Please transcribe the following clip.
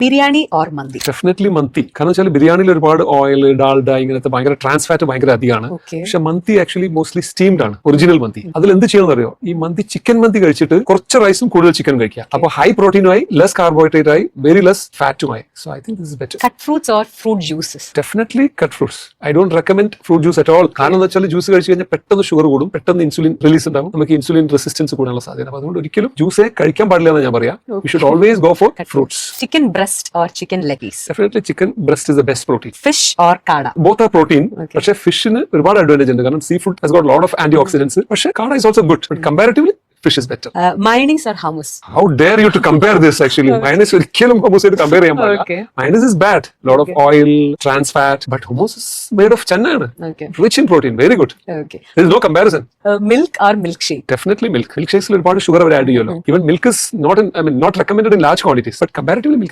Biryani or mandi? Definitely മന്തി. കാരണം വെച്ചാൽ ബിരിയാണിയിൽ ഒരുപാട് ഓയിൽ, ഡാൽഡ, ഇങ്ങനത്തെ ഭയങ്കര ട്രാൻസ് ഫാറ്റ് ഭയങ്കര അധികമാണ്. പക്ഷെ മന്തി ആക്ച്വലി മോസ്റ്റ്ലി സ്റ്റീംഡ് ആണ്, ഒറിജിനൽ മന്തി. അതിൽ എന്ത് ചെയ്യണമെന്ന് അറിയോ? ഈ മന്തി ചിക്കൻ മന്തി കഴിച്ചിട്ട് കുറച്ച് റൈസും കൂടുതൽ ചിക്കൻ കഴിക്കുക. അപ്പൊ ഹൈ പ്രോട്ടീനുമായി, ലെസ് കാർബോഹൈഡ്രേറ്റ് ആയി, വെരി ലെസ് ഫാറ്റുമായി. So I think this is better. Cut fruits or fruit juices? Definitely cut fruits. I don't recommend fruit juice at all. കാരണം എന്ന് വെച്ചാൽ ജ്യൂസ് കഴിച്ച് കഴിഞ്ഞാൽ പെട്ടെന്ന് ഷുഗർ കൂടും, പെട്ടെന്ന് ഇൻസുലിൻ റിലീസ് ഉണ്ടാവും, നമുക്ക് ഇൻസുലിൻ റെസിസ്റ്റൻസ് കൂടാനുള്ള സാധ്യത. അപ്പൊ അതുകൊണ്ട് ഒരിക്കലും ജ്യൂസേ കഴിക്കാൻ പാടില്ല എന്ന് ഞാൻ പറയാം. We should always go for fruits. Chicken breast or chicken leg piece? Definitely chicken breast is the best protein. Fish or കാട? Both are protein. പക്ഷേ ഫിഷിന് ഒരുപാട് അഡ്വാൻറ്റേജ് ഉണ്ട്. കാരണം sea food has got lot of anti oxidants. പക്ഷേ കാട is also good, but comparatively fish is better. Mayonnaise or hummus? How dare you to compare this actually? Mayonnaise ഒരിക്കലും hummus ആയിട്ട് compare ചെയ്യാൻ പാടില്ല. Mayonnaise is bad. Lot of oil, trans fat, but hummus is made of chana. Rich in protein, very good. There is no comparison. Milk or milkshake? Definitely milk. Milkshakes ഒരുപാട് sugar അവർ add ചെയ്യുമല്ലോ. Even milk is not recommended in large quantities, but comparatively milk